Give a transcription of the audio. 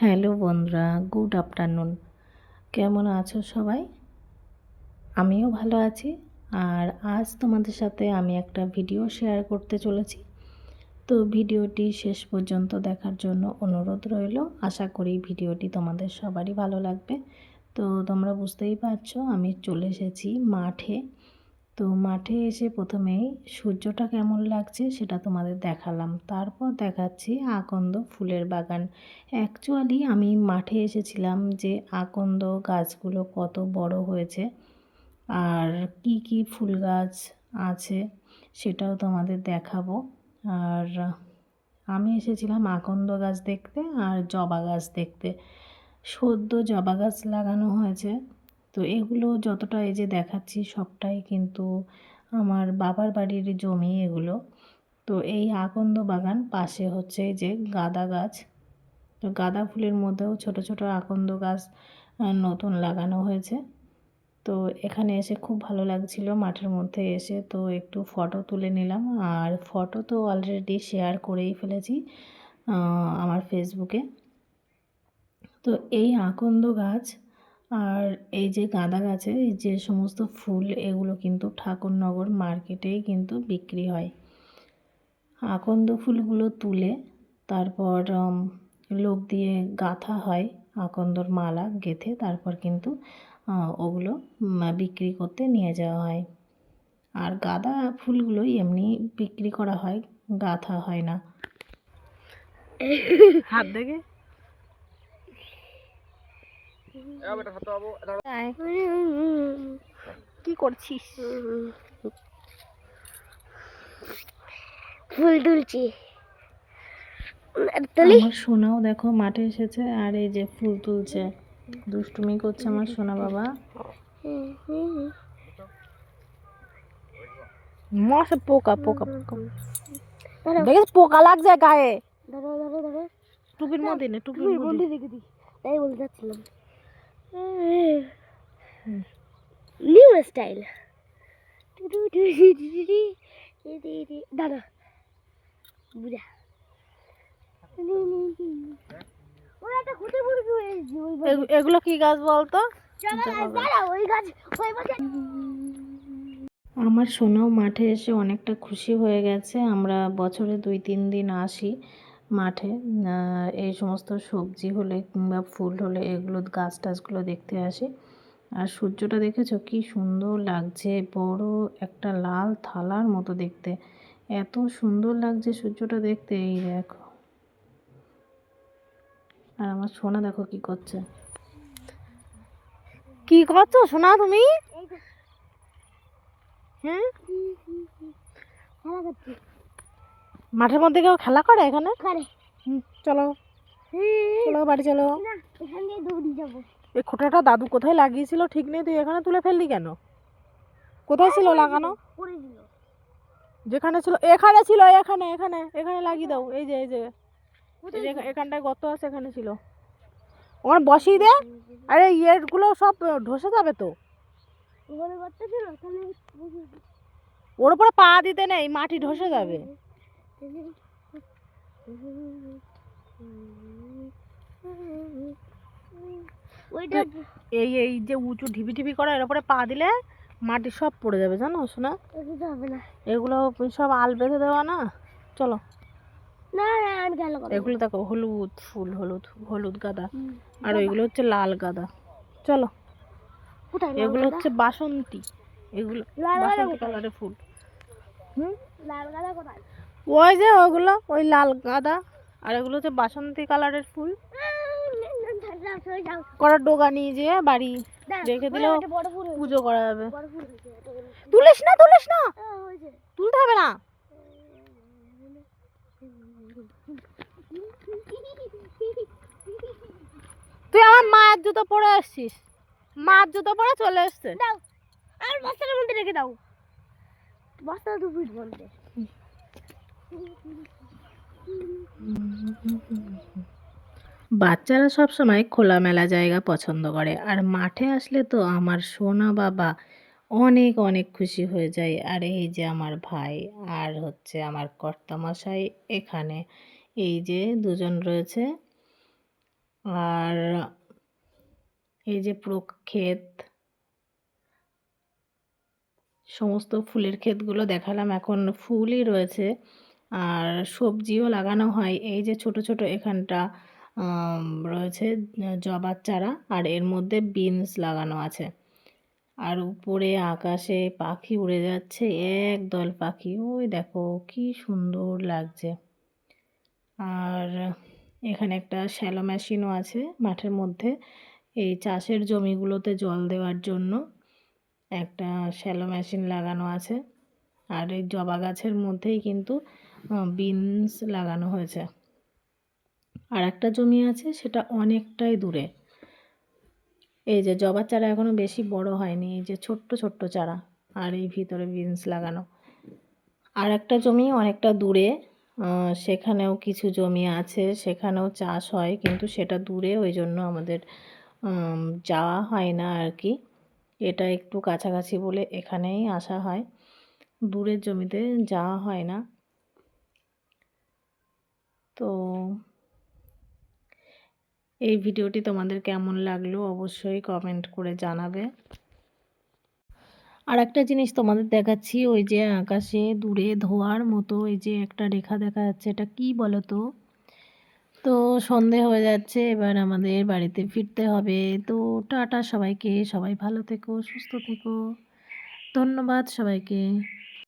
Hello বন্ধুরা, good afternoon. কেমন আছো সবাই? আমিও ভালো আছি। আর আজ তোমাদের সাথে আমি একটা ভিডিও শেয়ার করতে চলেছি। তো ভিডিওটি শেষ পর্যন্ত দেখার জন্য অনুরোধ রইল। আশা করি ভিডিওটি তোমাদের সবারই ভালো লাগবে। তো তোমরা বুঝতেই পারছো আমি চলে এসেছি মাঠে। তো মাঠে এসে প্রথমেই সূর্যটা কেমন লাগছে সেটা তোমাদের দেখালাম, তারপর দেখাচ্ছি আকন্দ ফুলের বাগান। অ্যাকচুয়ালি আমি মাঠে এসেছিলাম যে আকন্দ গাছগুলো কত বড় হয়েছে আর কি কি ফুল গাছ আছে সেটাও তোমাদের দেখাবো। আর আমি এসেছিলাম আকন্দ গাছ দেখতে আর জবা গাছ দেখতে। সদ্য জবা গাছ লাগানো হয়েছে। তো এগুলো যতটা এই যে দেখাচ্ছি সবটাই কিন্তু আমার বাবার বাড়ির জমি এগুলো। তো এই আকন্দ বাগান, পাশে হচ্ছে এই যে গাঁদা গাছ। তো গাঁদা ফুলের মধ্যেও ছোট ছোট আকন্দ গাছ নতুন লাগানো হয়েছে। তো এখানে এসে খুব ভালো লাগছিল মাঠের মধ্যে এসে। তো একটু ফটো তুলে নিলাম, আর ফটো তো অলরেডি শেয়ার করেই ফেলেছি আমার ফেসবুকে। তো এই আকন্দ গাছ আর এই যে গাঁদা গাছের এই যে সমস্ত ফুল, এগুলো কিন্তু ঠাকুরনগর মার্কেটেই কিন্তু বিক্রি হয়। আকন্দ ফুলগুলো তুলে তারপর লোক দিয়ে গাঁথা হয়, আকন্দর মালা গেঁথে তারপর কিন্তু ওগুলো বিক্রি করতে নিয়ে যাওয়া হয়। আর গাঁদা ফুলগুলো এমনি বিক্রি করা হয়, গাঁথা হয় না। হাত দেখে কি করছিস? ফুল তুলছি। আমার সোনাও দেখো মাঠে এসেছে আর এই যে ফুল তুলছে, দুষ্টুমি করছে আমার সোনা বাবা। মশা পোকা পোকা পোকা দেখিস, পোকা লাগছে গায়ে। টুপির মধ্যে নে, টুপির মধ্যে রেখে দিই, তাই বলতে চাচ্ছিলাম। New style. দাদা বুঝা এগুলো কি গাছ বলতো? আমার সোনাও মাঠে এসে অনেকটা খুশি হয়ে গেছে। আমরা বছরে 2-3 দিন আসি মাঠে, এই সমস্ত সবজি হলে কিংবা ফুল হলে এগুলো গাছ টাছগুলো দেখতে আসি। আর সূর্যটা দেখেছো কি সুন্দর লাগছে, বড় একটা লাল থালার মতো দেখতে, এত সুন্দর লাগছে সূর্যটা দেখতে। এই দেখো, আর আমার সোনা দেখো কি করছে। কি করছো সোনা তুমি? হ্যাঁ, মাঠের মধ্যে কেউ খেলা করে এখানে? চলো চলো বাড়ি চলো। এই খোঁটাটা দাদু কোথায় লাগিয়েছিল ঠিক নেই, তুই এখানে তুলে ফেললি কেন? কোথায় ছিল লাগানো? যেখানে ছিল, এখানে ছিল, এখানে এখানে এখানে লাগিয়ে দাও। এই যে এই যে এখানটায় গর্ত আছে, এখানে ছিল, ওখানে বসিয়ে দে। আরে ইয়েগুলো সব ধসে যাবে তো। ওর উপরে পা দিতে নেই, মাটি ধসে যাবে। এই এই যে উঁচু ঢিপি ঢিপি করা, এর উপরে পা দিলে মাটি সব পড়ে যাবে, জানো শোনা? এগুলো সব আল বেঁধে দেওয়া না। চলো, এগুলো দেখো হলুদ ফুল, হলুদ হলুদ গাঁদা, আর ওইগুলো হচ্ছে লাল গাঁদা। চলো, এগুলো হচ্ছে বাসন্তী, এগুলো বাসন্তী কালারের ফুল। ওই যে ওগুলো ওই লাল গাঁদা, আর এগুলো হচ্ছে বাসন্তী কালারের ফুল। করার ডোগা নিয়ে যেয়ে বাড়ি রেখে দিলেও পুজো করা যাবে। তুলিস না তুলিস না, তুলতে হবে না। তুই আমার মায়ের জুতো পরে আসছিস, মায়ের জুতো পরে চলে এসছে। আর বস্তার মধ্যে রেখে দাও, বস্তা তো ফিট বলতে। বাচ্চারা সব সময় খোলামেলা জায়গা পছন্দ করে, আর মাঠে আসলে তো আমার সোনা বাবা অনেক অনেক খুশি হয়ে যায়। আর এই যে আমার ভাই আর হচ্ছে আমার কর্তামশাই এখানে, এই যে দুজন রয়েছে। আর এই যে পুরো ক্ষেত, সমস্ত ফুলের ক্ষেতগুলো দেখালাম। এখন ফুলই রয়েছে আর সবজিও লাগানো হয়। এই যে ছোট ছোট এখানটা রয়েছে জবার চারা, আর এর মধ্যে বিনস লাগানো আছে। আর উপরে আকাশে পাখি উড়ে যাচ্ছে, একদল পাখি। ওই দেখো কি সুন্দর লাগছে। আর এখানে একটা শ্যালো মেশিনও আছে মাঠের মধ্যে, এই চাষের জমিগুলোতে জল দেওয়ার জন্য একটা শ্যালো মেশিন লাগানো আছে। আর এই জবা গাছের মধ্যেই কিন্তু বিনস লাগানো হয়েছে। আর একটা জমি আছে সেটা অনেকটাই দূরে। এই যে জবার চারা এখনো বেশি বড় হয়নি, এই যে ছোট্ট ছোট্ট চারা, আর এই ভিতরে বিনস লাগানো। আর একটা জমি অনেকটা দূরে, সেখানেও কিছু জমি আছে, সেখানেও চাষ হয়, কিন্তু সেটা দূরে, ওই জন্য আমাদের যাওয়া হয় না আর কি। এটা একটু কাছাকাছি বলে এখানেই আসা হয়, দূরের জমিতে যাওয়া হয় না। তো এই ভিডিওটি তোমাদের কেমন লাগলো অবশ্যই কমেন্ট করে জানাবে। আর একটা জিনিস তোমাদের দেখাচ্ছি, ওই যে আকাশে দূরে ধোঁয়ার মতো এই যে একটা রেখা দেখা যাচ্ছে, এটা কি বলো তো? তো সন্ধে হয়ে যাচ্ছে, এবার আমাদের বাড়িতে ফিরতে হবে। তো টাটা সবাইকে, সবাই ভালো থেকো, সুস্থ থেকো। ধন্যবাদ সবাইকে।